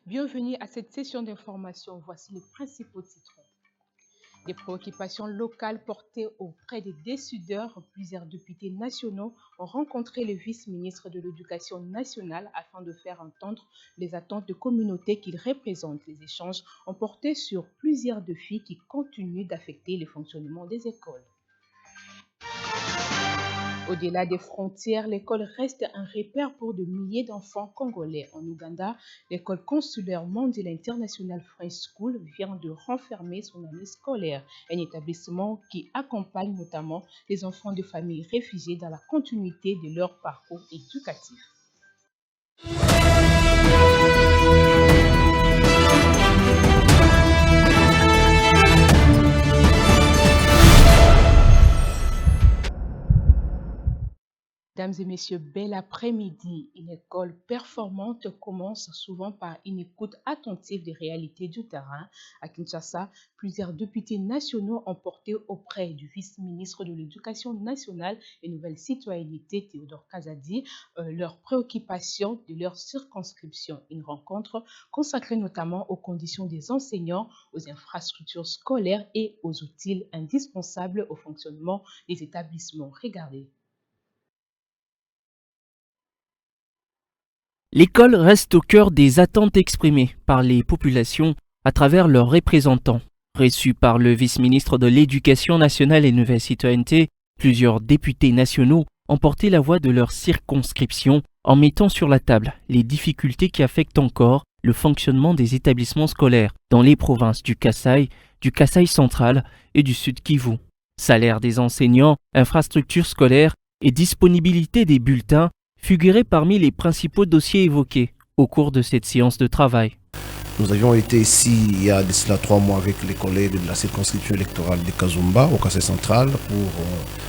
Bienvenue à cette session d'information. Voici les principaux titres. Des préoccupations locales portées auprès des décideurs. Plusieurs députés nationaux ont rencontré le vice-ministre de l'Éducation nationale afin de faire entendre les attentes de communautés qu'ils représentent. Les échanges ont porté sur plusieurs défis qui continuent d'affecter le fonctionnement des écoles. Au-delà des frontières, l'école reste un repère pour de milliers d'enfants congolais. En Ouganda, l'école consulaire mondiale internationale French School vient de renfermer son année scolaire, un établissement qui accompagne notamment les enfants de familles réfugiées dans la continuité de leur parcours éducatif. Mesdames et messieurs, bel après-midi. Une école performante commence souvent par une écoute attentive des réalités du terrain. À Kinshasa, plusieurs députés nationaux ont porté auprès du vice-ministre de l'Éducation nationale et Nouvelle Citoyenneté, Théodore Kazadi, leurs préoccupations de leur circonscription. Une rencontre consacrée notamment aux conditions des enseignants, aux infrastructures scolaires et aux outils indispensables au fonctionnement des établissements. Regardez. L'école reste au cœur des attentes exprimées par les populations à travers leurs représentants. Reçus par le vice-ministre de l'Éducation nationale et Nouvelle Citoyenneté, plusieurs députés nationaux ont porté la voix de leur circonscription en mettant sur la table les difficultés qui affectent encore le fonctionnement des établissements scolaires dans les provinces du Kasaï central et du Sud Kivu. Salaire des enseignants, infrastructures scolaires et disponibilité des bulletins figurait parmi les principaux dossiers évoqués au cours de cette séance de travail. Nous avions été ici il y a de cela 3 mois avec les collègues de la circonscription électorale de Kazumba au Kasaï central pour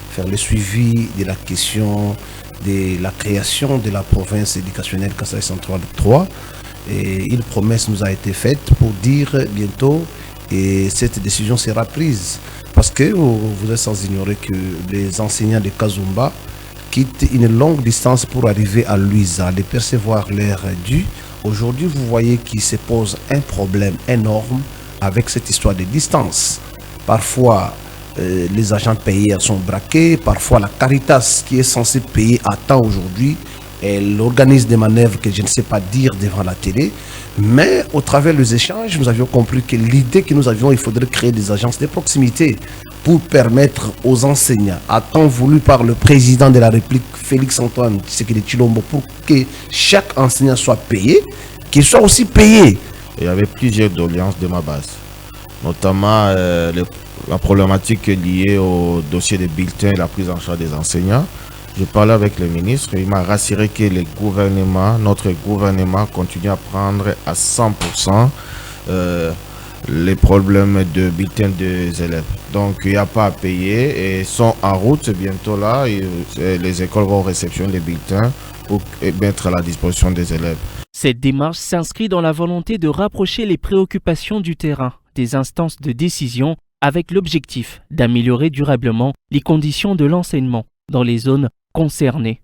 faire le suivi de la question de la création de la province éducationnelle Kasaï central 3. Et une promesse nous a été faite pour dire bientôt et cette décision sera prise. Parce que vous êtes sans ignorer que les enseignants de Kazumba quittent une longue distance pour arriver à Luiza, de percevoir l'air dû. Aujourd'hui, vous voyez qu'il se pose un problème énorme avec cette histoire de distance. Parfois, les agents payés sont braqués. Parfois, la Caritas, qui est censée payer à temps aujourd'hui, elle organise des manœuvres que je ne sais pas dire devant la télé. Mais au travers des échanges, nous avions compris que l'idée que nous avions, il faudrait créer des agences de proximité pour permettre aux enseignants, à temps voulu par le président de la République, Félix-Antoine Tshisekedi Tshilombo, pour que chaque enseignant soit payé, qu'il soit aussi payé. Il y avait plusieurs doléances de ma base, notamment la problématique liée au dossier des bulletins et la prise en charge des enseignants. Je parlais avec le ministre et il m'a rassuré que notre gouvernement continue à prendre à 100% les problèmes de bulletins des élèves. Donc il n'y a pas à payer et sont en route bientôt là. Les écoles vont réceptionner les bulletins pour mettre à la disposition des élèves. Cette démarche s'inscrit dans la volonté de rapprocher les préoccupations du terrain des instances de décision avec l'objectif d'améliorer durablement les conditions de l'enseignement dans les zones concernées.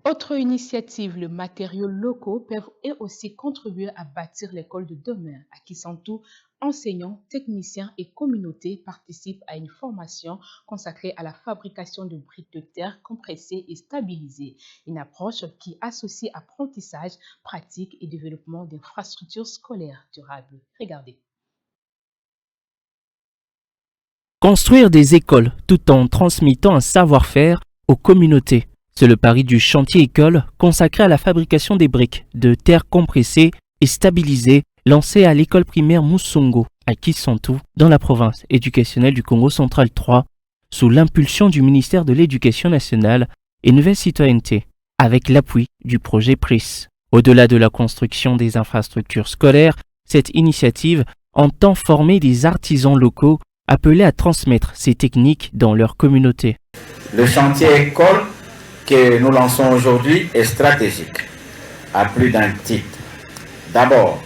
Autre initiative, les matériaux locaux peuvent eux aussi contribuer à bâtir l'école de demain. À Kisantu, enseignants, techniciens et communautés participent à une formation consacrée à la fabrication de briques de terre compressées et stabilisées. Une approche qui associe apprentissage, pratique et développement d'infrastructures scolaires durables. Regardez. Construire des écoles tout en transmettant un savoir-faire aux communautés. C'est le pari du chantier école consacré à la fabrication des briques de terre compressées et stabilisées lancé à l'école primaire Musongo à Kisantu dans la province éducationnelle du Congo central 3 sous l'impulsion du ministère de l'Éducation nationale et Nouvelle Citoyenneté avec l'appui du projet PRIS. Au-delà de la construction des infrastructures scolaires, cette initiative entend former des artisans locaux appelés à transmettre ces techniques dans leur communauté. Le chantier école que nous lançons aujourd'hui est stratégique, à plus d'un titre. D'abord,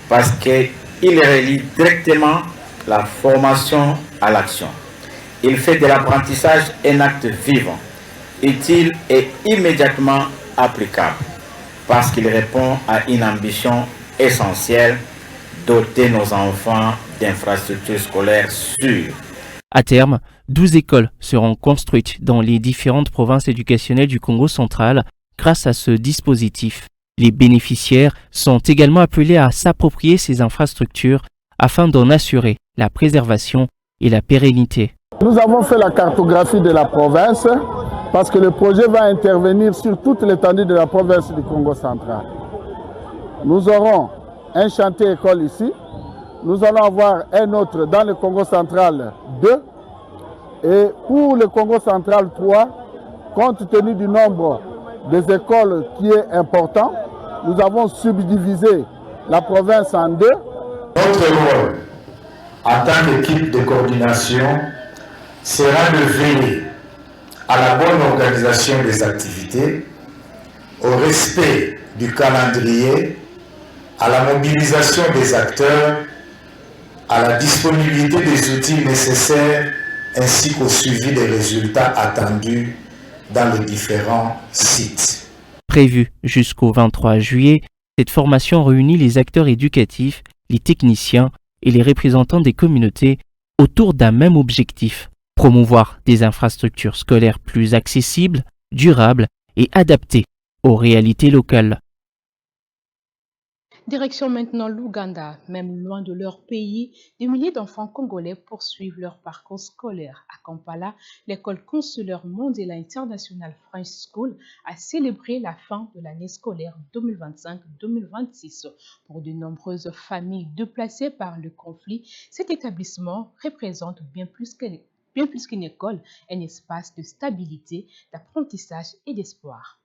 parce qu'il relie directement la formation à l'action. Il fait de l'apprentissage un acte vivant, utile et immédiatement applicable. parce qu'il répond à une ambition essentielle, doter nos enfants d'infrastructures scolaires sûres. À terme, 12 écoles seront construites dans les différentes provinces éducationnelles du Congo central grâce à ce dispositif. Les bénéficiaires sont également appelés à s'approprier ces infrastructures afin d'en assurer la préservation et la pérennité. Nous avons fait la cartographie de la province parce que le projet va intervenir sur toute l'étendue de la province du Congo central. Nous aurons un chantier école ici. Nous allons avoir un autre dans le Congo central 2 et pour le Congo central 3, compte tenu du nombre des écoles qui est important, nous avons subdivisé la province en 2. Notre rôle en tant qu'équipe de coordination sera de veiller à la bonne organisation des activités, au respect du calendrier, à la mobilisation des acteurs, à la disponibilité des outils nécessaires ainsi qu'au suivi des résultats attendus dans les différents sites. Prévue jusqu'au 23 juillet, cette formation réunit les acteurs éducatifs, les techniciens et les représentants des communautés autour d'un même objectif: promouvoir des infrastructures scolaires plus accessibles, durables et adaptées aux réalités locales. Direction maintenant l'Ouganda. Même loin de leur pays, des milliers d'enfants congolais poursuivent leur parcours scolaire. À Kampala, l'école consulaire Mandela International French School a célébré la fin de l'année scolaire 2025-2026. Pour de nombreuses familles déplacées par le conflit, cet établissement représente bien plus qu'une école, un espace de stabilité, d'apprentissage et d'espoir.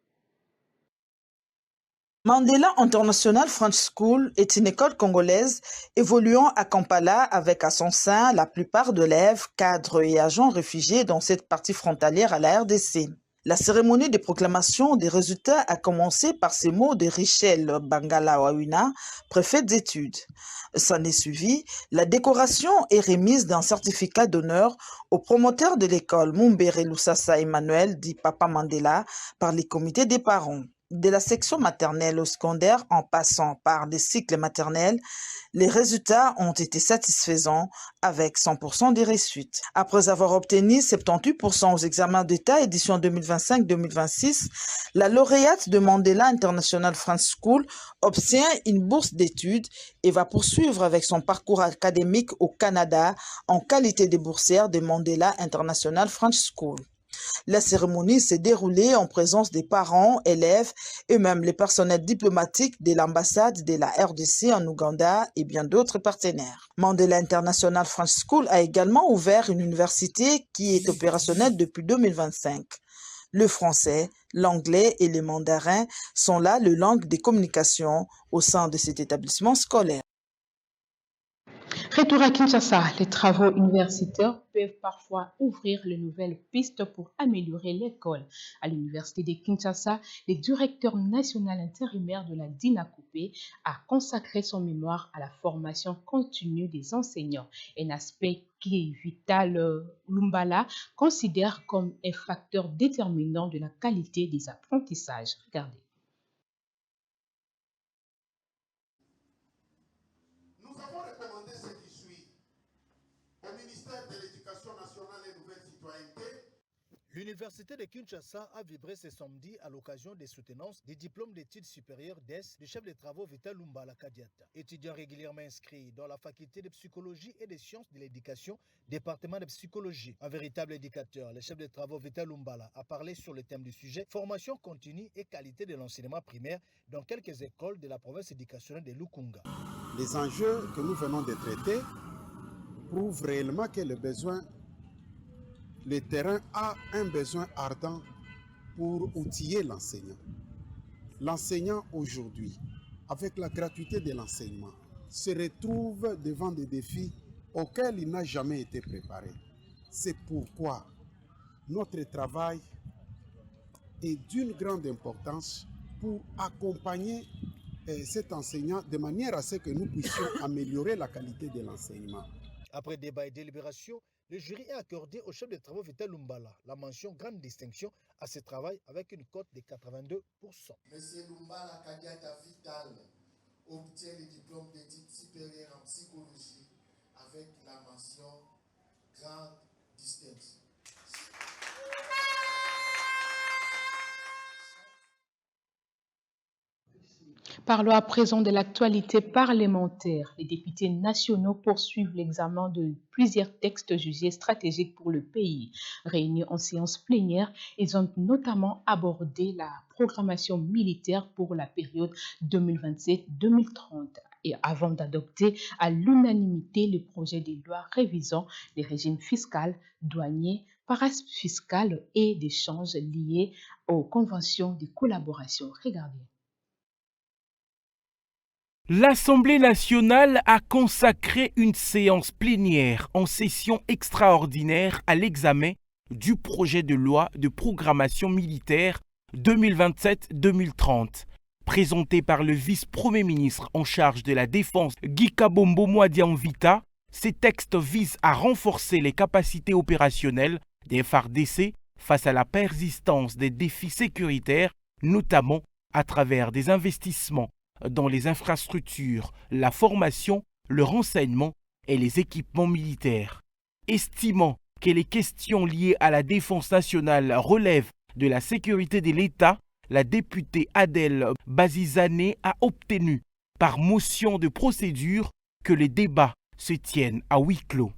Mandela International French School est une école congolaise évoluant à Kampala avec à son sein la plupart d'élèves, cadres et agents réfugiés dans cette partie frontalière à la RDC. La cérémonie de proclamation des résultats a commencé par ces mots de Richel Bangala Wawina, préfète d'études. S'en est suivi la décoration et remise d'un certificat d'honneur au promoteur de l'école Mumbere Lusasa Emmanuel, dit Papa Mandela, par les comités des parents. De la section maternelle au secondaire en passant par des cycles maternels, les résultats ont été satisfaisants avec 100% des réussites. Après avoir obtenu 78% aux examens d'État édition 2025-2026, la lauréate de Mandela International French School obtient une bourse d'études et va poursuivre avec son parcours académique au Canada en qualité de boursière de Mandela International French School. La cérémonie s'est déroulée en présence des parents, élèves et même les personnels diplomatiques de l'ambassade de la RDC en Ouganda et bien d'autres partenaires. Mandela International French School a également ouvert une université qui est opérationnelle depuis 2025. Le français, l'anglais et le mandarin sont là les langues de communication au sein de cet établissement scolaire. Retour à Kinshasa, les travaux universitaires peuvent parfois ouvrir de nouvelles pistes pour améliorer l'école. À l'université de Kinshasa, le directeur national intérimaire de la DINACOUPé a consacré son mémoire à la formation continue des enseignants, un aspect qui Vital Lumbala considère comme un facteur déterminant de la qualité des apprentissages. Regardez. L'université de Kinshasa a vibré ce samedi à l'occasion des soutenances des diplômes d'études supérieures d'ES du chef de travaux Vital Lumbala Kadiata. Étudiant régulièrement inscrit dans la faculté de psychologie et des sciences de l'éducation, département de psychologie. Un véritable éducateur, le chef de travaux Vital Lumbala a parlé sur le thème du sujet formation continue et qualité de l'enseignement primaire dans quelques écoles de la province éducationnelle de Lukunga. Les enjeux que nous venons de traiter prouvent réellement que le terrain a un besoin ardent pour outiller l'enseignant. L'enseignant aujourd'hui, avec la gratuité de l'enseignement, se retrouve devant des défis auxquels il n'a jamais été préparé. C'est pourquoi notre travail est d'une grande importance pour accompagner cet enseignant de manière à ce que nous puissions améliorer la qualité de l'enseignement. Après débat et délibération, le jury a accordé au chef de travaux Vital Lumbala la mention grande distinction à ce travail avec une cote de 82%. Monsieur Lumbala Kadiata Vital obtient le diplôme d'études supérieures en psychologie avec la mention grande distinction. Parlons à présent de l'actualité parlementaire. Les députés nationaux poursuivent l'examen de plusieurs textes jugés stratégiques pour le pays. Réunis en séance plénière, ils ont notamment abordé la programmation militaire pour la période 2027-2030. Et avant d'adopter à l'unanimité le projet de loi révisant les régimes fiscal, douaniers, parafiscal et d'échanges liés aux conventions de collaboration. Regardez. L'Assemblée nationale a consacré une séance plénière en session extraordinaire à l'examen du projet de loi de programmation militaire 2027-2030. Présenté par le vice-premier ministre en charge de la Défense, Guy Kabombo Mwadianvita, ces textes visent à renforcer les capacités opérationnelles des FARDC face à la persistance des défis sécuritaires, notamment à travers des investissements dans les infrastructures, la formation, le renseignement et les équipements militaires. Estimant que les questions liées à la défense nationale relèvent de la sécurité de l'État, la députée Adèle Bazizane a obtenu, par motion de procédure, que les débats se tiennent à huis clos.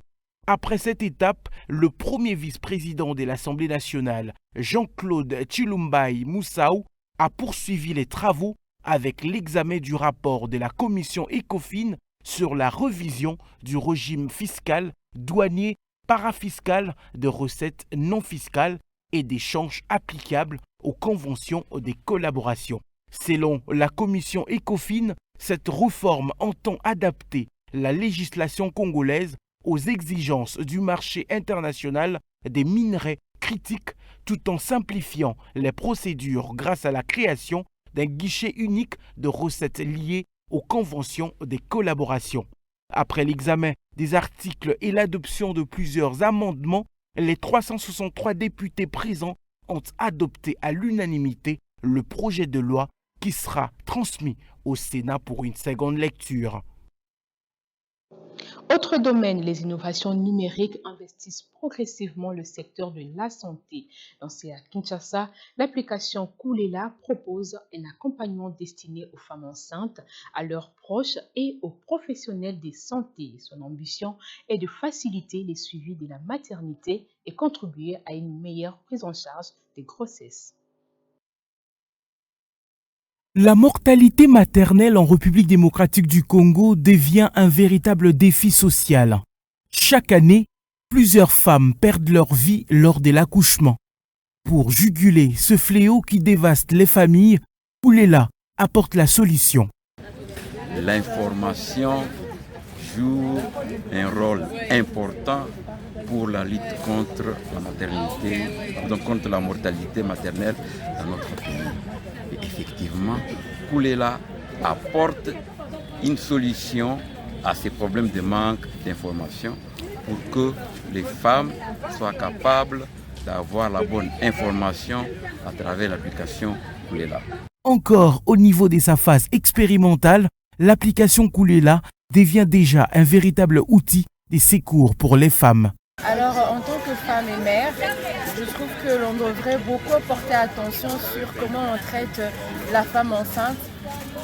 Après cette étape, le premier vice-président de l'Assemblée nationale, Jean-Claude Tshilumbai Moussaou, a poursuivi les travaux avec l'examen du rapport de la commission ECOFIN sur la révision du régime fiscal, douanier, parafiscal, de recettes non fiscales et d'échanges applicables aux conventions de collaboration. Selon la commission ECOFIN, cette réforme entend adapter la législation congolaise aux exigences du marché international des minerais critiques tout en simplifiant les procédures grâce à la création d'un guichet unique de recettes liées aux conventions de collaboration. Après l'examen des articles et l'adoption de plusieurs amendements, les 363 députés présents ont adopté à l'unanimité le projet de loi qui sera transmis au Sénat pour une seconde lecture. Autre domaine, les innovations numériques investissent progressivement le secteur de la santé. Lancée à Kinshasa, l'application Koulela propose un accompagnement destiné aux femmes enceintes, à leurs proches et aux professionnels de santé. Son ambition est de faciliter les suivis de la maternité et contribuer à une meilleure prise en charge des grossesses. La mortalité maternelle en République démocratique du Congo devient un véritable défi social. Chaque année, plusieurs femmes perdent leur vie lors de l'accouchement. Pour juguler ce fléau qui dévaste les familles, Koulela apporte la solution. L'information joue un rôle important pour la lutte contre la maternité, donc contre la mortalité maternelle dans notre pays. Et effectivement, Koulela apporte une solution à ces problèmes de manque d'information pour que les femmes soient capables d'avoir la bonne information à travers l'application Koulela. Encore au niveau de sa phase expérimentale, l'application Koulela devient déjà un véritable outil de secours pour les femmes. Alors, en tant que femme et mère, je trouve que l'on devrait beaucoup porter attention sur comment on traite la femme enceinte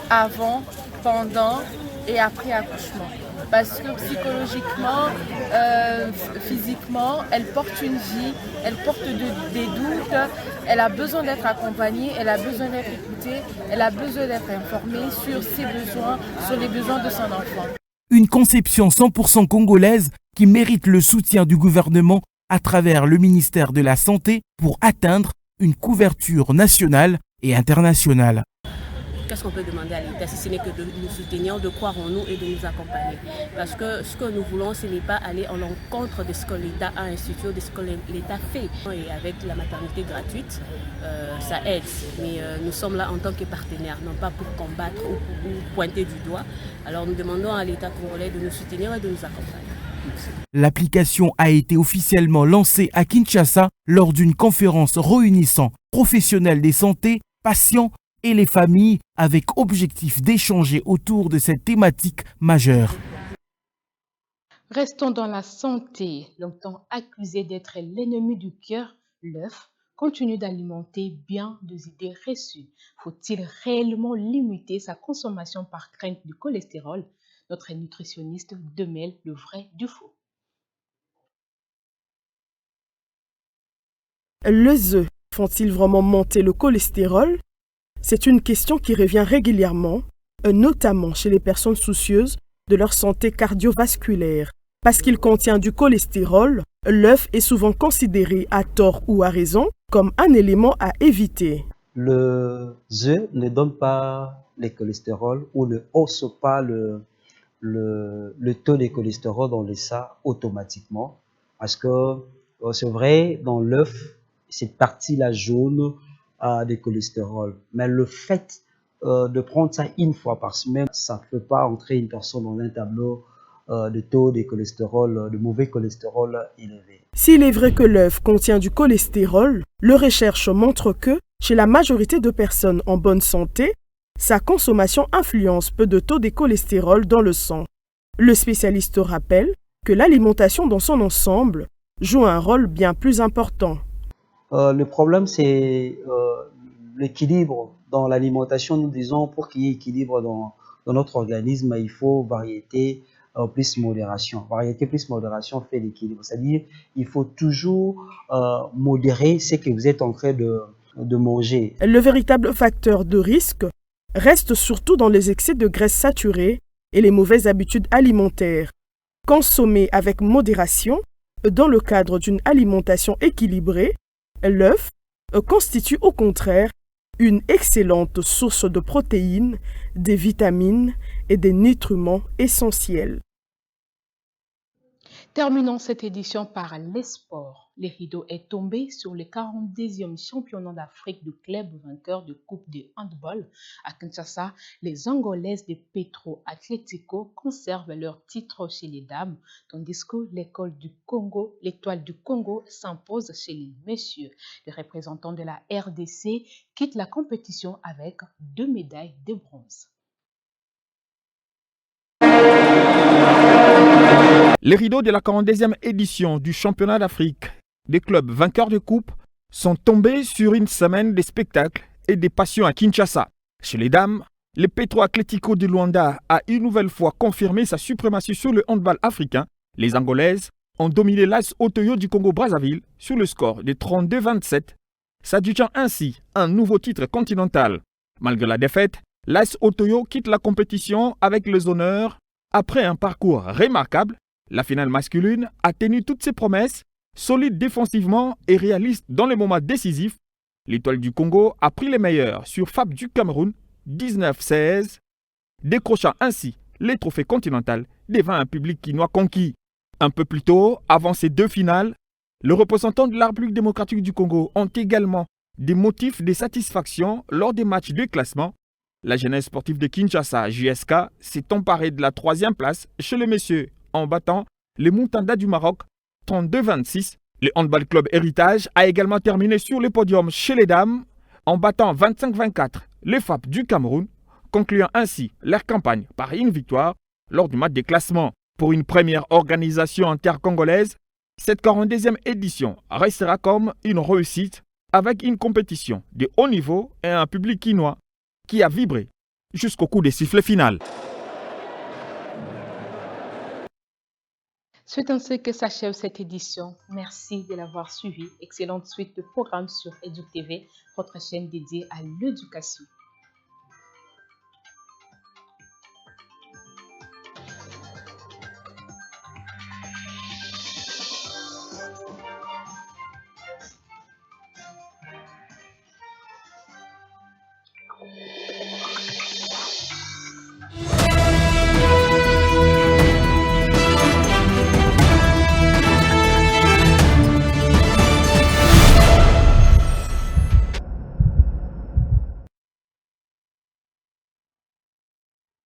avant, pendant et après accouchement. Parce que psychologiquement, physiquement, elle porte une vie, elle porte des doutes, elle a besoin d'être accompagnée, elle a besoin d'être écoutée, elle a besoin d'être informée sur ses besoins, sur les besoins de son enfant. Une conception 100% congolaise qui mérite le soutien du gouvernement à travers le ministère de la Santé pour atteindre une couverture nationale et internationale. Qu'est-ce qu'on peut demander à l'État si ce n'est que de nous soutenir, de croire en nous et de nous accompagner? Parce que ce que nous voulons, ce n'est pas aller en l'encontre de ce que l'État a institué, de ce que l'État fait. Et avec la maternité gratuite, ça aide. Mais nous sommes là en tant que partenaires, non pas pour combattre ou pour pointer du doigt. Alors nous demandons à l'État congolais de nous soutenir et de nous accompagner. L'application a été officiellement lancée à Kinshasa lors d'une conférence réunissant professionnels des santé, patients et les familles avec objectif d'échanger autour de cette thématique majeure. Restons dans la santé. Longtemps accusé d'être l'ennemi du cœur, l'œuf continue d'alimenter bien des idées reçues. Faut-il réellement limiter sa consommation par crainte du cholestérol? Notre nutritionniste démêle le vrai du faux. Les œufs font-ils vraiment monter le cholestérol? C'est une question qui revient régulièrement, notamment chez les personnes soucieuses de leur santé cardiovasculaire. Parce qu'il contient du cholestérol, l'œuf est souvent considéré à tort ou à raison comme un élément à éviter. Le œuf ne donne pas le cholestérol ou ne hausse pas le taux de cholestérol dans le sang automatiquement. Parce que c'est vrai, dans l'œuf, cette partie-là jaune a du cholestérol. Mais le fait de prendre ça une fois par semaine, ça ne peut pas entrer une personne dans un tableau de taux de cholestérol, de mauvais cholestérol élevé. S'il est vrai que l'œuf contient du cholestérol, les recherches montrent que, chez la majorité de personnes en bonne santé, sa consommation influence peu de taux de cholestérol dans le sang. Le spécialiste rappelle que l'alimentation dans son ensemble joue un rôle bien plus important. Le problème, c'est l'équilibre dans l'alimentation. Nous disons, pour qu'il y ait équilibre dans notre organisme, il faut variété plus modération. Variété plus modération fait l'équilibre. C'est-à-dire, il faut toujours modérer ce que vous êtes en train de manger. Le véritable facteur de risque reste surtout dans les excès de graisses saturées et les mauvaises habitudes alimentaires. Consommé avec modération, dans le cadre d'une alimentation équilibrée, l'œuf constitue au contraire une excellente source de protéines, des vitamines et des nutriments essentiels. Terminons cette édition par les sports. Le rideau est tombé sur le 42e championnat d'Afrique de club vainqueur de Coupe de handball. À Kinshasa, les Angolaises de Petro Atlético conservent leur titre chez les dames, tandis que l'étoile du Congo s'impose chez les messieurs. Les représentants de la RDC quittent la compétition avec 2 médailles de bronze. Les rideaux de la 42e édition du championnat d'Afrique des clubs vainqueurs de coupe sont tombés sur une semaine de spectacles et de passions à Kinshasa. Chez les dames, le Petro Atlético de Luanda a une nouvelle fois confirmé sa suprématie sur le handball africain. Les Angolaises ont dominé l'AS Otoyo du Congo-Brazzaville sur le score de 32-27, s'adjugeant ainsi un nouveau titre continental. Malgré la défaite, l'AS Otoyo quitte la compétition avec les honneurs après un parcours remarquable. La finale masculine a tenu toutes ses promesses, solide défensivement et réaliste dans les moments décisifs. L'étoile du Congo a pris les meilleurs sur FAP du Cameroun, 19-16, décrochant ainsi les trophées continentaux devant un public quinois conquis. Un peu plus tôt, avant ces deux finales, les représentants de la République démocratique du Congo ont également des motifs de satisfaction lors des matchs de classement. La jeunesse sportive de Kinshasa, JSK, s'est emparée de la 3e place chez les messieurs en battant les Moutanda du Maroc 32-26. Le Handball Club Héritage a également terminé sur le podium chez les dames en battant 25-24 les FAP du Cameroun, concluant ainsi leur campagne par une victoire lors du match de classement. Pour une première organisation intercongolaise, cette 42e édition restera comme une réussite avec une compétition de haut niveau et un public quinois qui a vibré jusqu'au coup des sifflets final. C'est ainsi que s'achève cette édition. Merci de l'avoir suivi. Excellente suite de programmes sur EduTV, votre chaîne dédiée à l'éducation.